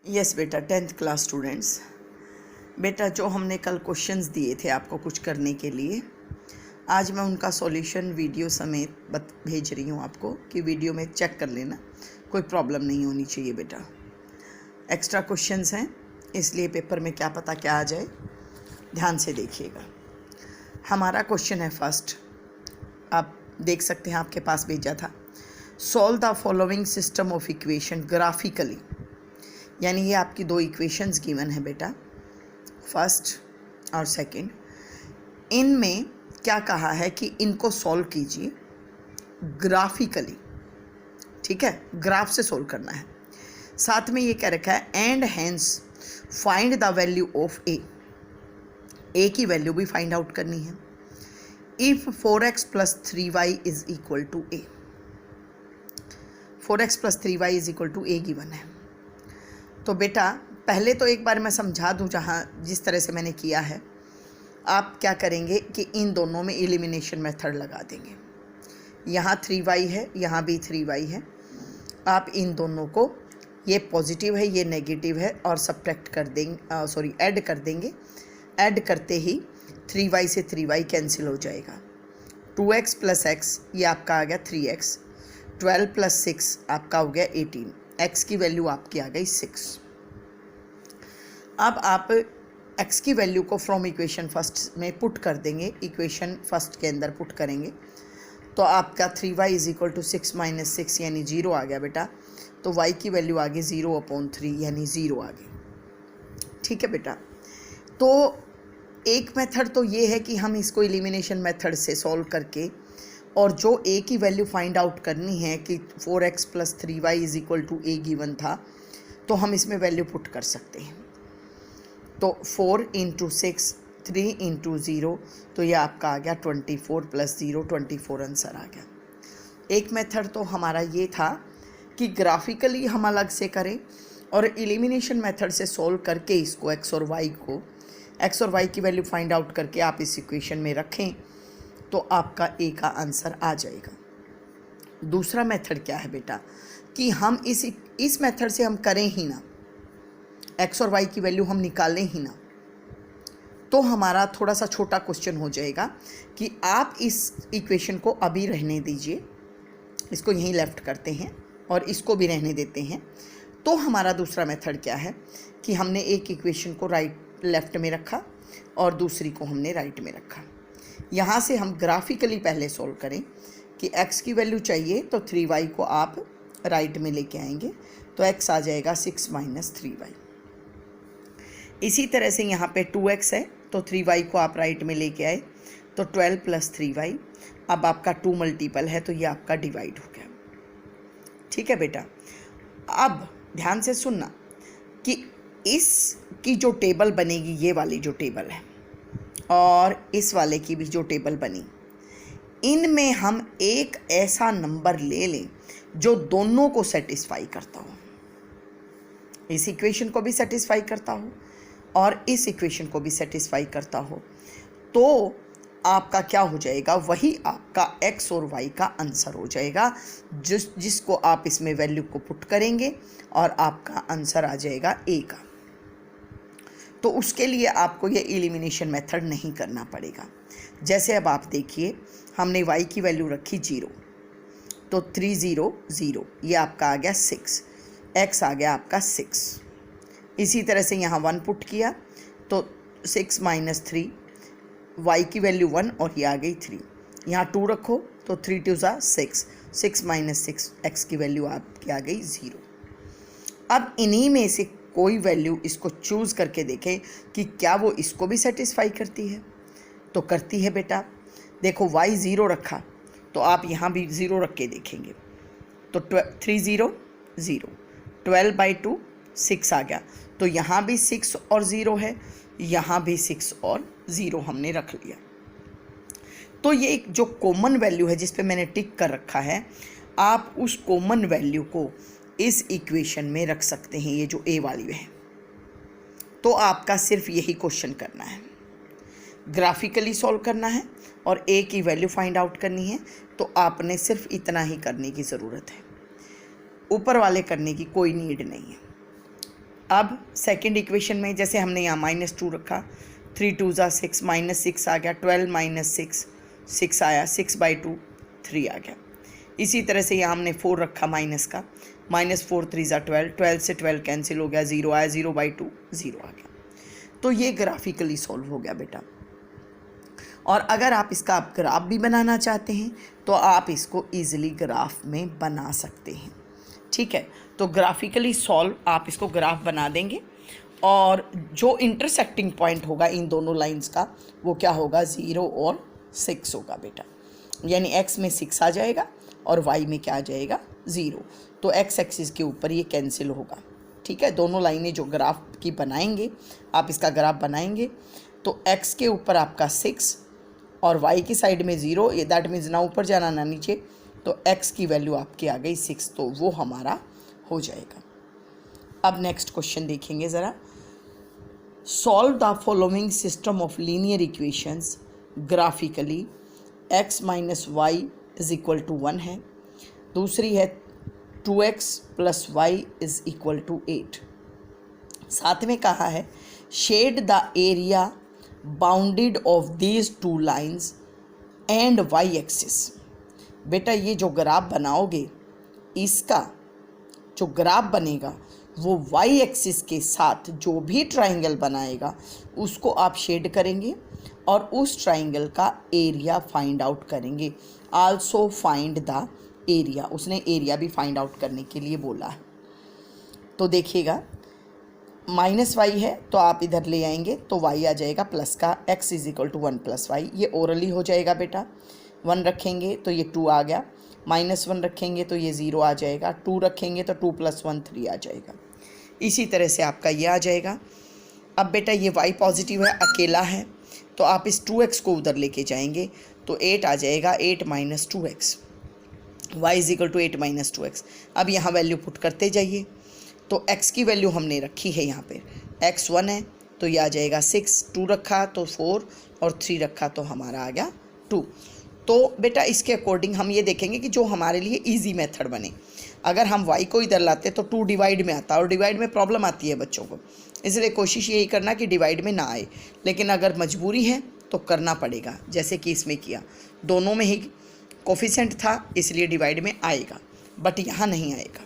Yes बेटा, 10th class students, बेटा जो हमने कल क्वेश्चंस दिए थे आपको कुछ करने के लिए, आज मैं उनका सॉल्यूशन वीडियो समेत भेज रही हूँ आपको कि वीडियो में चेक कर लेना, कोई प्रॉब्लम नहीं होनी चाहिए बेटा। एक्स्ट्रा क्वेश्चंस हैं इसलिए पेपर में क्या पता क्या आ जाए, ध्यान से देखिएगा। हमारा क्वेश्चन है फर्स्ट, आप देख सकते हैं आपके पास भेजा था। Solve the following system of equation graphically, यानी ये आपकी दो इक्वेशंस गिवन है बेटा, फर्स्ट और सेकंड। इनमें क्या कहा है कि इनको सॉल्व कीजिए ग्राफिकली, ठीक है, ग्राफ से सॉल्व करना है। साथ में ये कह रखा है and hence find the value of a की वैल्यू भी फाइंड आउट करनी है। If 4x + 3y is equal to a, 4x + 3y is equal to a given है। तो बेटा पहले तो एक बार मैं समझा दूं, जिस तरह से मैंने किया है आप क्या करेंगे कि इन दोनों में एलिमिनेशन मेथड लगा देंगे। यहाँ 3y है, यहाँ भी 3y है। आप इन दोनों को, ये पॉजिटिव है ये नेगेटिव है, और सब्ट्रैक्ट कर देंगे, ऐड कर देंगे। ऐड करते ही 3y से 3y कैंसिल हो जाएगा। 2x + x ये आपका आ गया 3x, 12 + 6 आपका हो गया 18, x की वैल्यू आपकी आ गई 6। अब आप x की वैल्यू को फ्रॉम इक्वेशन फर्स्ट में पुट कर देंगे, इक्वेशन फर्स्ट के अंदर पुट करेंगे तो आपका 3y = 6 - 6 यानी 0 आ गया बेटा। तो y की वैल्यू आ गई 0/3 यानी 0 आ गई, ठीक है बेटा। तो एक मेथड तो ये है कि हम इसको एलिमिनेशन मेथड से सॉल्व करके, और जो a की वैल्यू फाइंड आउट करनी है कि 4x + 3y is equal to a given था, तो हम इसमें वैल्यू पुट कर सकते हैं। तो 4 × 6, 3 × 0, तो ये आपका आ गया 24 + 0, 24 आंसर आ गया। एक मेथड तो हमारा ये था कि ग्राफिकली हम अलग से करें, और एलिमिनेशन मेथड से सॉल्व करके इसको x और y की वैल्यू फाइंड आउट करके आप इस इक्वेशन में रखें तो आपका ए का आंसर आ जाएगा। दूसरा मेथड क्या है बेटा कि हम इस मेथड से हम करें ही ना, x और y की वैल्यू हम निकालें ही ना, तो हमारा थोड़ा सा छोटा क्वेश्चन हो जाएगा कि आप इस इक्वेशन को अभी रहने दीजिए, इसको यहीं लेफ्ट करते हैं और इसको भी रहने देते हैं। तो हमारा दूसरा मेथड क्या है कि हमने एक इक्वेशन को लेफ्ट में रखा और दूसरी को हमने राइट में रखा। यहाँ से हम ग्राफिकली पहले सॉल्व करें कि x की वैल्यू चाहिए तो 3y को आप राइट में लेके आएंगे, तो x आ जाएगा 6 - 3y। इसी तरह से यहाँ पे 2x है तो 3y को आप राइट में लेके आए तो 12 + 3y। अब आपका 2 मल्टीपल है तो ये आपका डिवाइड हो गया, ठीक है बेटा। अब ध्यान से सुनना कि इसकी जो टेबल बनेगी, ये वाली जो टेबल है और इस वाले की भी जो टेबल बनी, इनमें हम एक ऐसा नंबर ले लें जो दोनों को सेटिस्फाई करता हो, इस इक्वेशन को भी सेटिस्फाई करता हो और इस इक्वेशन को भी सेटिस्फाई करता हो, तो आपका क्या हो जाएगा, वही आपका x और y का आंसर हो जाएगा, जिसको आप इसमें वैल्यू को पुट करेंगे और आपका आंसर आ जाएगा a का। तो उसके लिए आपको ये एलिमिनेशन मेथड नहीं करना पड़ेगा। जैसे अब आप देखिए, हमने y की वैल्यू रखी 0, तो 3 0 0 ये आपका आ गया 6, x आ गया आपका 6। इसी तरह से यहाँ 1 पुट किया तो 6 - 3, y की वैल्यू 1 और ये आ गई 3। यहाँ 2 रखो तो 3 2 6, 6 - 6 x की वैल्यू आपकी आ गई 0। अब इन्हीं में से कोई वैल्यू इसको चूज़ करके देखें कि क्या वो इसको भी सेटिस्फाई करती है। तो करती है बेटा। देखो y 0 रखा तो आप यहाँ भी 0 रख के देखेंगे तो 3 0 0, 12/2 6 आ गया, तो यहाँ भी 6 और 0 है, यहाँ भी 6 और 0 हमने रख लिया। तो ये एक जो कॉमन वैल्यू है जिस पे मैंने टिक कर रखा है, आप उस कॉमन वैल्यू को इस इक्वेशन में रख सकते हैं, ये जो a वाली है। तो आपका सिर्फ यही क्वेश्चन करना है, ग्राफिकली सॉल्व करना है और a की वैल्यू फाइंड आउट करनी है। तो आपने सिर्फ इतना ही करने की ज़रूरत है, ऊपर वाले करने की कोई नीड नहीं है। अब सेकंड इक्वेशन में जैसे हमने यहाँ -2 रखा, 3 2 ज़ा 6, -6 आ गया, 12 - 6 6 आया, 6/2 3 आ गया। इसी तरह से यहाँ हमने 4 रखा माइनस का, -4 3 ज़ा 12, 12 से 12 कैंसिल हो गया, 0 आया, 0/2 0 आ गया। तो ये ग्राफिकली सॉल्व हो गया बेटा। और अगर आप इसका आप ग्राफ भी बनाना चाहते हैं तो आप इसको ईजिली ग्राफ में बना सकते हैं, ठीक है। तो ग्राफिकली सॉल्व आप इसको ग्राफ बना देंगे और जो इंटरसेक्टिंग पॉइंट होगा इन दोनों लाइंस का वो क्या होगा, 0 और 6 होगा बेटा। यानी x में 6 आ जाएगा और y में क्या आ जाएगा, 0। तो x एक्सिस के ऊपर ये कैंसिल होगा, ठीक है। दोनों लाइनें जो ग्राफ की बनाएंगे, आप इसका ग्राफ बनाएंगे तो x के ऊपर आपका 6 और y की साइड में 0, ये दैट मीन्स ना ऊपर जाना ना नीचे, तो x की वैल्यू आपकी आ गई 6, तो वो हमारा हो जाएगा। अब नेक्स्ट क्वेश्चन देखेंगे ज़रा। Solve the following system of linear equations graphically, x - y = 1 है, दूसरी है 2x + y = 8। साथ में कहा है shade the area bounded of these 2 lines and y axis. बेटा ये जो ग्राफ बनाओगे, इसका जो ग्राफ बनेगा वो y एक्सिस के साथ जो भी ट्राइंगल बनाएगा उसको आप शेड करेंगे और उस ट्राइंगल का एरिया फाइंड आउट करेंगे। आल्सो फाइंड द एरिया, उसने एरिया भी फाइंड आउट करने के लिए बोला है। तो देखिएगा -y है तो आप इधर ले आएंगे तो y आ जाएगा प्लस का, x = 1 + y, ये ओरली हो जाएगा बेटा। 1 रखेंगे तो ये 2 आ गया, -1 रखेंगे तो ये 0 आ जाएगा, 2 रखेंगे तो 2 + 1 3 आ जाएगा। इसी तरह से आपका ये आ जाएगा। अब बेटा ये y पॉजिटिव है, अकेला है, तो आप इस 2x को उधर लेके जाएंगे तो 8 आ जाएगा, 8 - 2x, y = 8 - 2x। अब यहाँ वैल्यू पुट करते जाइए। तो x की वैल्यू हमने रखी है यहाँ पे, x 1 है तो ये आ जाएगा 6, 2 रखा तो 4 और 3 रखा तो हमारा आ गया 2। तो बेटा इसके अकॉर्डिंग हम ये देखेंगे कि जो हमारे लिए इजी मेथड बने। अगर हम y को इधर लाते तो 2 डिवाइड में आता और डिवाइड में प्रॉब्लम आती है बच्चों को, इसलिए कोशिश यही करना कि डिवाइड में ना आए। लेकिन अगर मजबूरी है तो करना पड़ेगा, जैसे कि इसमें किया, दोनों में ही कोफिशिएंट था इसलिए डिवाइड में आएगा, बट यहाँ नहीं आएगा।